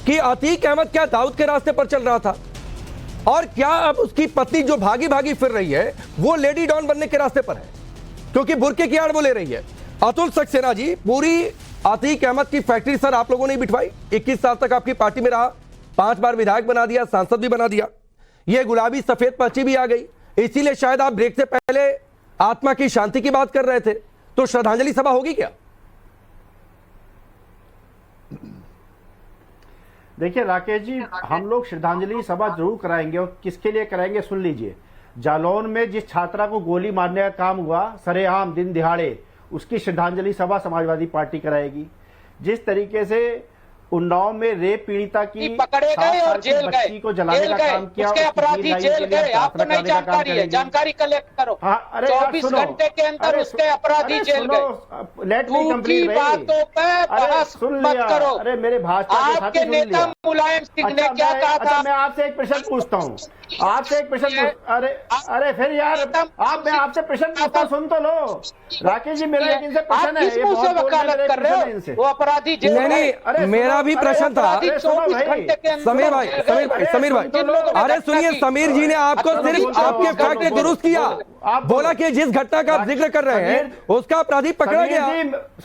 कि अतीक अहमद क्या दाऊद के रास्ते पर चल रहा था, और क्या अब उसकी पत्नी जो भागी भागी फिर रही है वो लेडी डॉन बनने के रास्ते पर है, क्योंकि बुर्के की आड़ वो ले रही है। अतुल सक्सेना जी, पूरी अतीक अहमद की फैक्ट्री सर आप लोगों ने बिठवाई, 21 साल तक आपकी पार्टी में रहा, 5 बार विधायक बना दिया, सांसद भी बना दिया, ये गुलाबी सफेद पर्ची भी आ गई, इसीलिए शायद आप ब्रेक से पहले आत्मा की शांति की बात कर रहे थे। तो श्रद्धांजलि सभा होगी क्या? देखिए राकेश जी, हम लोग श्रद्धांजलि सभा जरूर कराएंगे, और किसके लिए कराएंगे सुन लीजिए। जालौन में जिस छात्रा को गोली मारने का काम हुआ सरेआम दिन दिहाड़े, उसकी श्रद्धांजलि सभा समाजवादी पार्टी कराएगी। जिस तरीके से उन्नाव में रेप पीड़िता की पकड़े गए और जेल बच्ची को जलाने का काम किया, उसके अपराधी जेल गए, आपको नहीं जानकारी है, जानकारी कलेक्ट करो। अरे 24 घंटे के अंदर उसके अपराधी जेल गए। लेट मी कंप्लीट बातों पे बहस मत करो। अरे मेरे भाजपा के साथी आपके नेता मुलायम सिंह ने क्या कहा था? मैं आपसे एक प्रश्न पूछता हूँ, आपसे एक प्रश्न। अरे फिर यार मैं आपसे प्रश्न पूछता हूँ, सुन तो लो। राकेश जी, मेरा एक इनसे प्रश्न है, किस मुंह से वकालत कर रहे हो? वो अपराधी जेल नहीं, मेरा भी प्रश्न था। समीर भाई, अरे सुनिए, समीर जी ने आपको सिर्फ आपके फैक्ट दुरुस्त किया, बोला कि जिस घटना का आप जिक्र कर रहे हैं उसका अपराधी पकड़ा गया,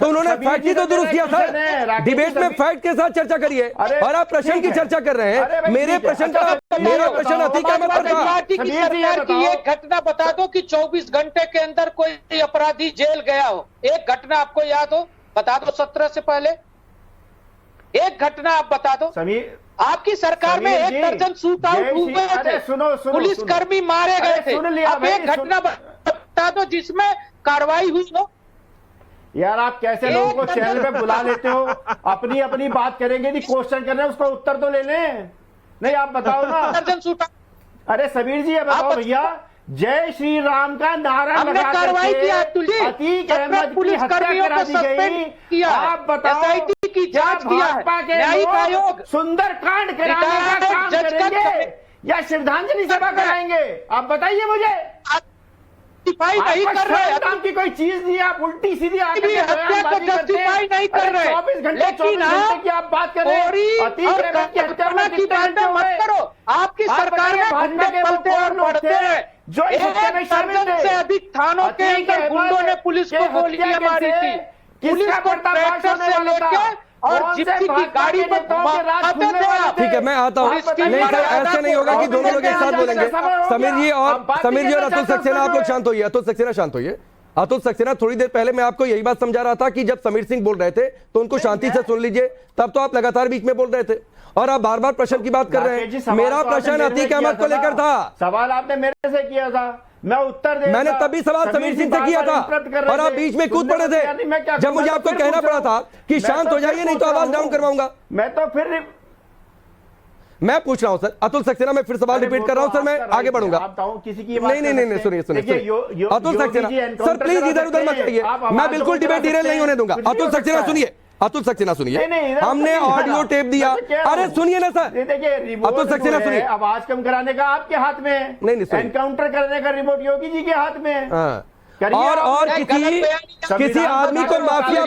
तो उन्होंने फैक्ट ही तो दुरुस्त किया सर। डिबेट में फैक्ट के साथ चर्चा करिए, और आप प्रश्न की चर्चा कर रहे हैं। मेरा प्रश्न अतीक अहमद पर था। सरकार की एक घटना बता दो कि 24 घंटे के अंदर कोई अपराधी जेल गया हो। एक घटना आपको याद हो, बता दो। 17 से पहले एक घटना आप बता दो। आपकी सरकार में 1 दर्जन शूट आउट हुए थे, पुलिसकर्मी मारे गए थे। आप एक घटना बता दो जिसमें कार्रवाई हुई हो। यार आप कैसे लोगों को चैनल पे बुला लेते हो? अपनी अपनी बात करेंगे, नहीं क्वेश्चन कर रहे हैं, उसका उत्तर तो ले लें। नहीं आप बताओ ना। दर्जन शूट। अरे समीर जी ये बताओ भैया, जय श्री राम का नारा लगा करके अतीक अहमद की हत्या करा दी गई। आप बताओ की जांच किया है, न्यायिक आयोग सुंदर कांड कराने का काम करेंगे या श्रद्धांजलि सभा कराएंगे? आप बताइए मुझे। नहीं कर रहे नाम की कोई चीज नहीं, आप उल्टी सीधी हत्या को जस्टिफाई नहीं कर रहे। 24 घंटे की आप बात कर रहे हैं, अतीक अहमद की हत्या में की बात मत करो। आपकी सरकार में भाजपा पलते और बढ़ते हैं। जो इस दर्जन से अधिक थानों के अंदर गुंडों ने पुलिस को गोलियां मारी थी। पुलिस को ट्रैक्टर से लेकर और जिप्सी की गाड़ी में घुमाते थे। ठीक है, मैं आता हूँ। नहीं सर, ऐसे नहीं होगा कि दोनों लोग एक साथ बोलेंगे। समीर जी और अतुल सक्सेना, आप लोग शांत होइए। अतुल सक्सेना शांत होइए। अतुल सक्सेना, थोड़ी देर पहले मैं आपको यही बात समझा रहा था कि जब समीर सिंह बोल रहे थे तो उनको शांति से सुन लीजिए, तब तो आप लगातार बीच में बोल रहे थे, और आप बार बार प्रश्न की बात कर रहे हैं। मेरा प्रश्न अतीक अहमद को लेकर था। सवाल आपने मेरे से किया था, मैं उत्तर दे। मैंने तभी सवाल समीर सिंह से किया था, और आप बीच में कूद पड़े थे जब मुझे आपको कहना पड़ा था कि शांत हो जाइए, नहीं तो आवाज डाउन करवाऊंगा। मैं तो फिर मैं पूछ रहा हूं सर, अतुल सक्सेना, मैं फिर सवाल रिपीट कर रहा हूं सर, मैं आगे बढ़ूंगा। किसी की नहीं, सुनिए अतुल सक्सेना सर, प्लीज इधर उधर मत जाइए, मैं बिल्कुल डिबेट डिरेल नहीं होने दूंगा। अतुल सक्सेना सुनिए, अतुल सक्सेना सुनिए, हमने ऑडियो टेप दिया। अरे सुनिए ना सर, अतुल सक्सेना सुनिए। आवाज कम कराने का आपके हाथ में, नहीं, एनकाउंटर करने का रिमोट योगी जी के हाथ में। और किसी आदमी को माफिया,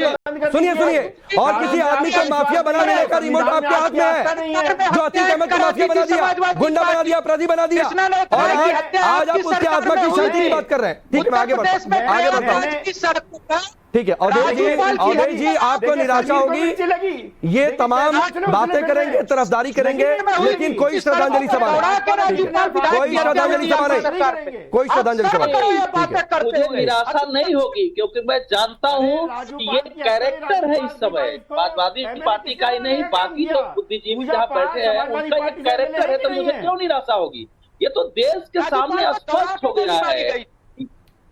सुनिए, और किसी आदमी को माफिया बना देने का रिमोट आपके हाथ में है, जो अतीक अहमद को माफिया बना दिया, गुंडा बना दिया, अपराधी बना दिया, और आज आप उसकी आत्मा की शांति की बात कर रहे हैं। ठीक है, मैं आगे बढ़ता हूँ। ठीक है, अवधेश जी आपको निराशा होगी, ये तमाम बातें करेंगे, तरफदारी करेंगे, लेकिन कोई श्रद्धांजलि सभा नहीं, कोई श्रद्धांजलि सभा नहीं, कोई श्रद्धांजलि सभा नहीं। मुझे निराशा नहीं होगी, क्योंकि मैं जानता हूँ कि ये कैरेक्टर है इस समय समाजवादी पार्टी का ही नहीं, बाकी जो बुद्धिजीवी जहाँ बैठे हैं उनका ये कैरेक्टर है, तो मुझे क्यों निराशा होगी? ये तो देश के सामने स्पष्ट हो गया है,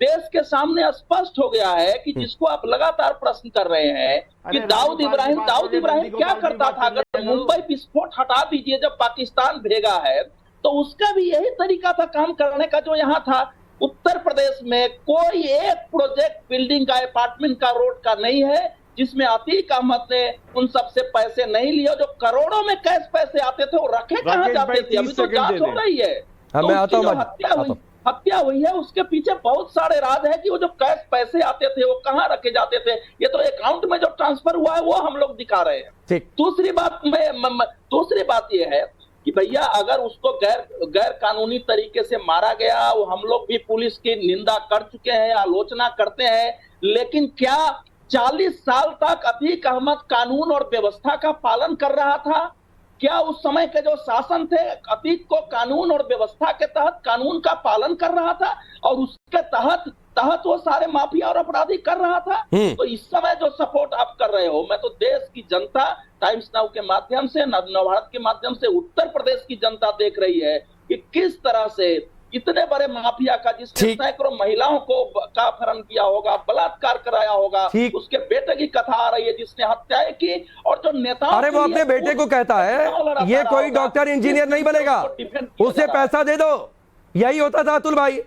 देश के सामने स्पष्ट हो गया है कि जिसको आप लगातार प्रश्न कर रहे हैं कि दाऊद इब्राहिम क्या करता था? अगर मुंबई विस्फोट हटा दीजिए, जब पाकिस्तान भेगा है तो उसका भी यही तरीका था काम करने का जो यहाँ था। उत्तर प्रदेश में कोई एक प्रोजेक्ट बिल्डिंग का, अपार्टमेंट का, रोड का नहीं है जिसमें अतीक अहमद ने उन सबसे पैसे नहीं लिए। जो करोड़ों में कैश पैसे आते थे वो रखे कहाँ जाते थे? अभी तो जांच हो रही है। मैं आता हूँ, हत्या हुई है, उसके पीछे बहुत सारे राज है कि वो जो कैश पैसे आते थे वो कहाँ रखे जाते थे, ये तो अकाउंट में जो ट्रांसफर हुआ है वो हम लोग दिखा रहे हैं। ठीक। दूसरी बात ये है कि भैया अगर उसको गैर कानूनी तरीके से मारा गया, वो हम लोग भी पुलिस की निंदा कर चुके हैं, आलोचना करते हैं, लेकिन क्या 40 साल तक अतीक अहमद कानून और व्यवस्था का पालन कर रहा था? क्या उस समय के जो शासन थे अतीक को कानून और व्यवस्था के तहत कानून का पालन कर रहा था और उसके तहत वो सारे माफिया और अपराधी कर रहा था? तो इस समय जो सपोर्ट आप कर रहे हो, मैं तो देश की जनता टाइम्स नाउ के माध्यम से, नवभारत के माध्यम से उत्तर प्रदेश की जनता देख रही है कि किस तरह से इतने बड़े माफिया का, जिसने सैकड़ों महिलाओं को का अपहरण किया होगा, बलात्कार कराया होगा, उसके बेटे की कथा आ रही है जिसने हत्याएं की, और जो नेता, अरे वो अपने बेटे को कहता है ये कोई डॉक्टर इंजीनियर नहीं बनेगा, उसे पैसा दे दो, यही होता था अतुल भाई।